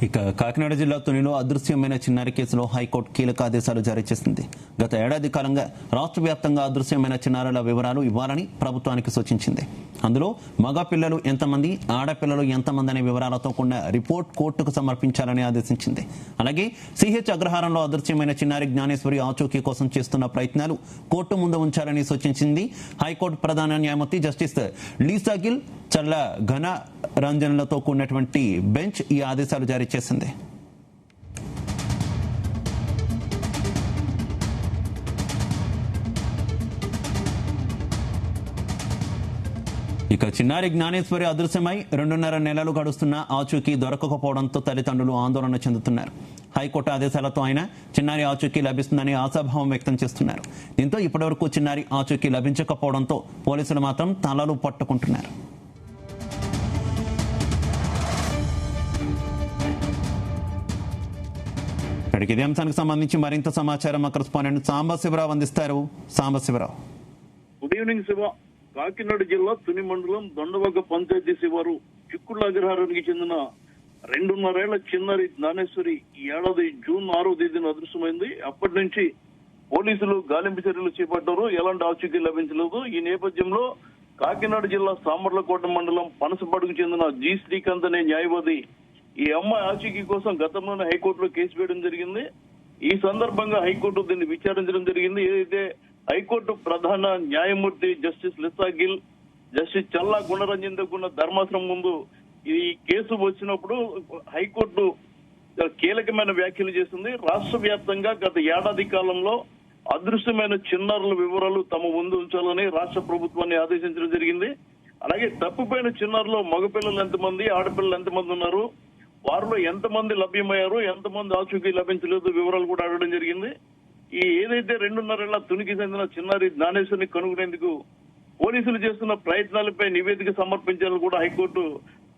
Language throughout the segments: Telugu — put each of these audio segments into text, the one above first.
ఇక కాకినాడ జిల్లా తునిలో అదృశ్యమైన చిన్నారి కేసులో హైకోర్టు కీలక ఆదేశాలు జారీ చేసింది. గత ఏడాది కాలంగా రాష్ట్ర వ్యాప్తంగా అదృశ్యమైన చిన్నారుల వివరాలు ఇవ్వాలని ప్రభుత్వానికి సూచించింది. అందులో మగ పిల్లలు ఎంతమంది, ఆడపిల్లలు ఎంతమంది అనే వివరాలతో కూడిన రిపోర్ట్ కోర్టుకు సమర్పించాలని ఆదేశించింది. అలాగే సిహెచ్ అగ్రహారంలో అదృశ్యమైన చిన్నారి జ్ఞానేశ్వరి ఆచూకీ కోసం చేస్తున్న ప్రయత్నాలు కోర్టు ముందు ఉంచాలని సూచించింది. హైకోర్టు ప్రధాన న్యాయమూర్తి జస్టిస్ లీసా గిల్, చల్ల ఘన రంజన్లతో కూడినటువంటి బెంచ్ ఈ ఆదేశాలు జారీ చేసింది. ఇక చిన్నారి జ్ఞానేశ్వరి అదృశ్యమై 2.5 నెలలు గడుస్తున్న ఆచూకీ దొరకకపోవడంతో తల్లిదండ్రులు ఆందోళన చెందుతున్నారు. హైకోర్టు ఆదేశాలతో ఆయన చిన్నారి ఆచూకీ లభిస్తుందని ఆశాభావం వ్యక్తం చేస్తున్నారు. దీంతో ఇప్పటివరకు చిన్నారి ఆచూకీ లభించకపోవడంతో పోలీసులు మాత్రం తలలు పట్టుకుంటున్నారు. ఇదే అంశానికి సంబంధించి మరింత సమాచారం మా కరెస్పాండెంట్ సాంబశివరావు అందిస్తారు. Sambasivarao, good evening Siva. కాకినాడ జిల్లా తుని మండలం దొండవగ్గ పంచాయతీ శివారు చిక్కుళ్ళ అగ్రహారానికి చెందిన 2.5 ఏళ్ల చిన్నారి జ్ఞానేశ్వరి ఈ ఏడాది జూన్ 6వ తేదీన అదృశ్యమైంది. అప్పటి నుంచి పోలీసులు గాలింపు చర్యలు చేపట్టారు. ఎలాంటి ఆచూకీ లభించలేదు. ఈ నేపథ్యంలో కాకినాడ జిల్లా సామర్లకోట మండలం పనసపాడుకు చెందిన జి శ్రీకాంత్ అనే న్యాయవాది ఈ అమ్మాయి ఆచూకీ కోసం గతంలోనే హైకోర్టులో కేసు వేయడం జరిగింది. ఈ సందర్భంగా హైకోర్టు దీన్ని విచారించడం జరిగింది. ఏదైతే హైకోర్టు ప్రధాన న్యాయమూర్తి జస్టిస్ లిసా గిల్, జస్టిస్ చల్లా గుణరంజన్తో కూడిన ధర్మాసనం ముందు ఈ కేసు వచ్చినప్పుడు హైకోర్టు కీలకమైన వ్యాఖ్యలు చేసింది. రాష్ట్ర వ్యాప్తంగా గత ఏడాది కాలంలో అదృశ్యమైన చిన్నారుల వివరాలు తమ ముందు ఉంచాలని రాష్ట్ర ప్రభుత్వాన్ని ఆదేశించడం జరిగింది. అలాగే తప్పిపోయిన చిన్నారులో మగపిల్లలు ఎంతమంది, ఆడపిల్లలు ఎంతమంది ఉన్నారు, వారిలో ఎంతమంది లభ్యమయ్యారు, ఎంతమంది ఆచూకీ లభించలేదు వివరాలు కూడా అడగడం జరిగింది. ఈ ఏదైతే 2.5 ఏళ్ల తునికి చెందిన చిన్నారి జ్ఞానేశ్వరిని కనుగొనేందుకు పోలీసులు చేస్తున్న ప్రయత్నాలపై నివేదిక సమర్పించాలని కూడా హైకోర్టు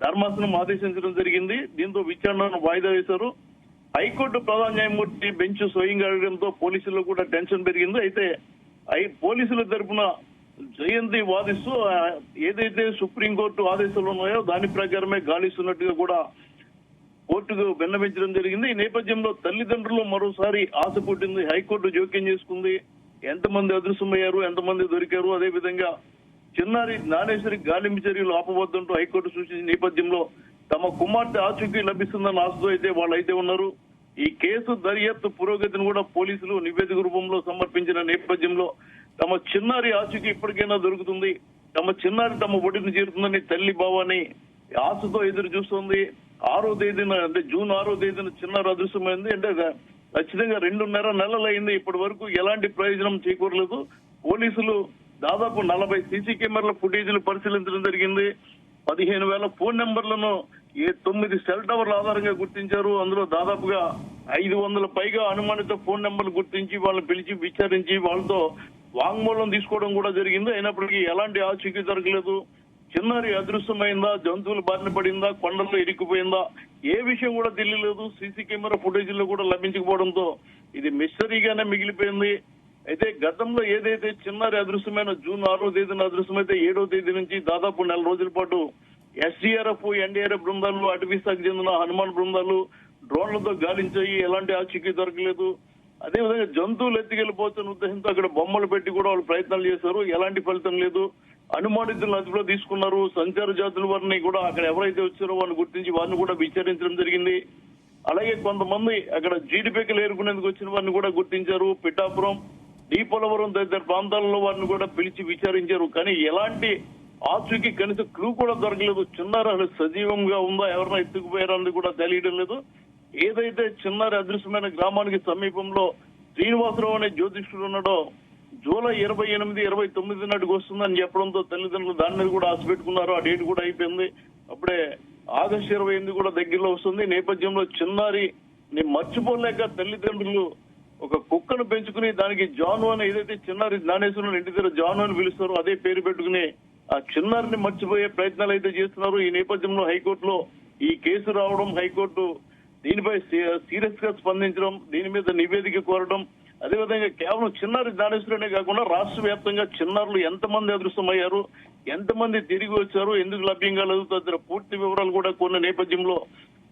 ధర్మాసనం ఆదేశించడం జరిగింది. దీంతో విచారణను వాయిదా వేశారు. హైకోర్టు ప్రధాన న్యాయమూర్తి బెంచ్ స్వయంగా అడగడంతో పోలీసుల్లో కూడా టెన్షన్ పెరిగింది. అయితే పోలీసుల తరపున జయంతి వాదిస్తూ ఏదైతే సుప్రీంకోర్టు ఆదేశాలు ఉన్నాయో దాని ప్రకారమే గాలిస్తున్నట్టుగా కూడా కోర్టుకు విన్నవించడం జరిగింది. ఈ నేపథ్యంలో తల్లిదండ్రులు మరోసారి ఆశ పుట్టింది. హైకోర్టు జోక్యం చేసుకుంది. ఎంతమంది అదృశ్యమయ్యారు, ఎంతమంది దొరికారు, అదేవిధంగా చిన్నారి జ్ఞానేశ్వరి గాలింపు చర్యలు ఆపవద్దంటూ హైకోర్టు సూచించిన నేపథ్యంలో తమ కుమార్తె ఆచూకీ లభిస్తుందన్న ఆశతో అయితే వాళ్ళైతే ఉన్నారు. ఈ కేసు దర్యాప్తు పురోగతిని కూడా పోలీసులు నివేదిక రూపంలో సమర్పించిన నేపథ్యంలో తమ చిన్నారి ఆచూకీ ఇప్పటికైనా దొరుకుతుంది, తమ చిన్నారి తమ ఒడిని చేరుతుందని తల్లి భావాన్ని ఆశతో ఎదురు చూస్తుంది. 6వ తేదీన అంటే జూన్ 6వ తేదీన చిన్నారి అదృశ్యమైంది. అంటే ఖచ్చితంగా 2.5 నెలలు అయింది. ఇప్పటి వరకు ఎలాంటి ప్రయోజనం చేకూరలేదు. పోలీసులు దాదాపు 40 సీసీ కెమెరాల ఫుటేజీలు పరిశీలించడం జరిగింది. 15,000 ఫోన్ నెంబర్లను 9 సెల్ టవర్ల ఆధారంగా గుర్తించారు. అందులో దాదాపుగా 500 పైగా అనుమానిత ఫోన్ నెంబర్లు గుర్తించి వాళ్ళని పిలిచి విచారించి వాళ్ళతో వాంగ్మూలం తీసుకోవడం కూడా జరిగింది. అయినప్పటికీ ఎలాంటి ఆచూకీ దొరకలేదు. చిన్నారి అదృశ్యమైందా, జంతువులు బారిన పడిందా, కొండల్లో ఇరుక్కుపోయిందా, ఏ విషయం కూడా తెలియలేదు. సీసీ కెమెరా ఫుటేజీల్లో కూడా లభించకపోవడంతో ఇది మిస్టరీగానే మిగిలిపోయింది. అయితే గతంలో ఏదైతే చిన్నారి అదృశ్యమైన జూన్ 6వ తేదీన అదృశ్యమైతే 7వ తేదీ నుంచి దాదాపు 4 రోజుల పాటు ఎస్డీఆర్ఎఫ్, ఎన్డీఆర్ఎఫ్ బృందాలు, అటవీ శాఖకు చెందిన హనుమాన్ బృందాలు డ్రోన్లతో గాలించాయి. ఎలాంటి ఆచూకీ దొరకలేదు. అదేవిధంగా జంతువులు ఎత్తుకెళ్లిపోతున్న ఉద్దేశంతో అక్కడ బొమ్మలు పెట్టి కూడా వాళ్ళు ప్రయత్నాలు చేశారు. ఎలాంటి ఫలితం లేదు. అనుమానితులను అదుపులో తీసుకున్నారు. సంచార జాతుల వారిని కూడా అక్కడ ఎవరైతే వచ్చారో వారిని గుర్తించి వారిని కూడా విచారించడం జరిగింది. అలాగే కొంతమంది అక్కడ జీడిపెక్కలు ఏరుకునేందుకు వచ్చిన వారిని కూడా గుర్తించారు. పిఠాపురం, పోలవరం తదితర ప్రాంతాలలో వారిని కూడా పిలిచి విచారించారు. కానీ ఎలాంటి ఆచూకీ కనీసం క్లూ కూడా దొరకలేదు. చిన్నారి సజీవంగా ఉందా, ఎవరైనా ఎత్తుకుపోయారన్నది కూడా తెలియడం లేదు. ఏదైతే చిన్నారి అదృశ్యమైన గ్రామానికి సమీపంలో శ్రీనివాసరావు అనే జ్యోతిష్కుడు ఉన్నాడో జూలై 28, 29 నాటికి వస్తుందని చెప్పడంతో తల్లిదండ్రులు దాని మీద కూడా ఆశ పెట్టుకున్నారు. ఆ డేట్ కూడా అయిపోయింది. అప్పుడే ఆగస్టు 28 కూడా దగ్గరలో వస్తుంది. నేపథ్యంలో చిన్నారిని మర్చిపోలేక తల్లిదండ్రులు ఒక కుక్కను పెంచుకుని దానికి జాను అని ఏదైతే చిన్నారి జ్ఞానేశ్వరుని ఇంటి దగ్గర జాను అని పిలుస్తారో అదే పేరు పెట్టుకుని ఆ చిన్నారిని మర్చిపోయే ప్రయత్నాలు అయితే చేస్తున్నారు. ఈ నేపథ్యంలో హైకోర్టులో ఈ కేసు రావడం, హైకోర్టు దీనిపై సీరియస్ గా స్పందించడం, దీని మీద నివేదిక కోరడం, అదేవిధంగా కేవలం చిన్నారి జ్ఞానేశ్వరునే కాకుండా రాష్ట్ర వ్యాప్తంగా చిన్నారులు ఎంతమంది అదృశ్యమయ్యారు, ఎంతమంది తిరిగి వచ్చారు, ఎందుకు లభ్యం కాలేదు తదితర పూర్తి వివరాలు కూడా కొన్ని నేపథ్యంలో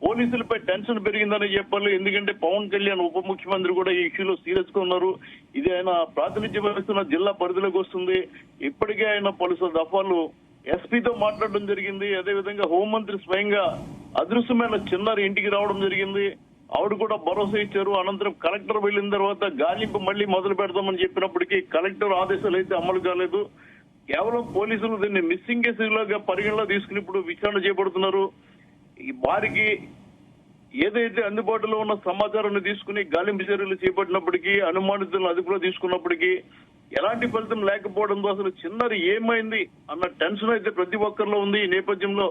పోలీసులపై టెన్షన్ పెరిగిందని చెప్పాలి. ఎందుకంటే పవన్ కళ్యాణ్ ఉప ముఖ్యమంత్రి కూడా ఈ ఇష్యూలో సీరియస్ గా ఉన్నారు. ఇది ఆయన ప్రాతినిధ్యం వహిస్తున్న జిల్లా పరిధిలోకి వస్తుంది. ఇప్పటికే ఆయన పలు దఫాలు ఎస్పీతో మాట్లాడడం జరిగింది. అదేవిధంగా హోంమంత్రి స్వయంగా అదృశ్యమైన చిన్నారి ఇంటికి రావడం జరిగింది. ఆవిడ కూడా భరోసా ఇచ్చారు. అనంతరం కలెక్టర్ వెళ్లిన తర్వాత గాలింపు మళ్లీ మొదలు పెడతామని చెప్పినప్పటికీ కలెక్టర్ ఆదేశాలు అయితే అమలు కాలేదు. కేవలం పోలీసులు దీన్ని మిస్సింగ్ కేసులుగా పరిగణలో తీసుకుని ఇప్పుడు విచారణ చేపడుతున్నారు. వారికి ఏదైతే అందుబాటులో ఉన్న సమాచారాన్ని తీసుకుని గాలింపు చర్యలు చేపట్టినప్పటికీ, అనుమానితులను అదుపులో తీసుకున్నప్పటికీ ఎలాంటి ఫలితం లేకపోవడంతో అసలు చిన్నారి ఏమైంది అన్న టెన్షన్ అయితే ప్రతి ఒక్కరిలో ఉంది. ఈ నేపథ్యంలో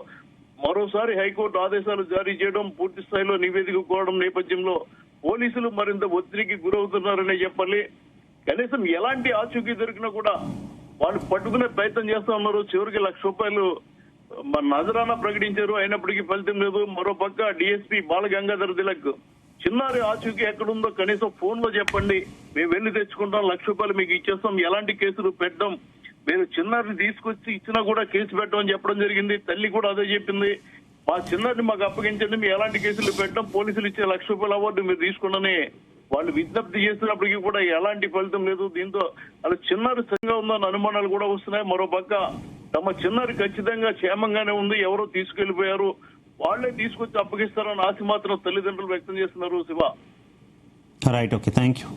మరోసారి హైకోర్టు ఆదేశాలు జారీ చేయడం, పూర్తి స్థాయిలో నివేదిక కోరడం నేపథ్యంలో పోలీసులు మరింత ఒత్తిడికి గురవుతున్నారనే చెప్పాలి. కనీసం ఎలాంటి ఆచూకీ దొరికినా కూడా వాళ్ళు పట్టుకునే ప్రయత్నం చేస్తా ఉన్నారు. చివరికి ₹1,00,000 నజరానా ప్రకటించారు. అయినప్పటికీ ఫలితం లేదు. మరోపక్క డిఎస్పీ బాలగంగాధర్ తిలక్ చిన్నారి ఆచూకీ ఎక్కడుందో కనీసం ఫోన్ లో చెప్పండి, మేము వెళ్లి తెచ్చుకుంటాం, ₹1,00,000 మీకు ఇచ్చేస్తాం, ఎలాంటి కేసులు పెట్టడం, మీరు చిన్నారిని తీసుకొచ్చి ఇచ్చినా కూడా కేసు పెట్టమని చెప్పడం జరిగింది. తల్లి కూడా అదే చెప్పింది. మా చిన్నారిని మాకు అప్పగించండి, మేము ఎలాంటి కేసులు పెట్టడం, పోలీసులు ఇచ్చే ₹1,00,000 అవార్డు మీరు తీసుకున్నానే వాళ్ళు విజ్ఞప్తి చేస్తున్నప్పటికీ కూడా ఎలాంటి ఫలితం లేదు. దీంతో అలా చిన్నారి సంగా ఉందన్న అనుమానాలు కూడా వస్తున్నాయి. మరోపక్క తమ చిన్నారి ఖచ్చితంగా క్షేమంగానే ఉంది, ఎవరో తీసుకెళ్లిపోయారు, వాళ్లే తీసుకొచ్చి అప్పగిస్తారని ఆశ మాత్రం తల్లిదండ్రులు వ్యక్తం చేస్తున్నారు. Shiva, right, okay, thank you.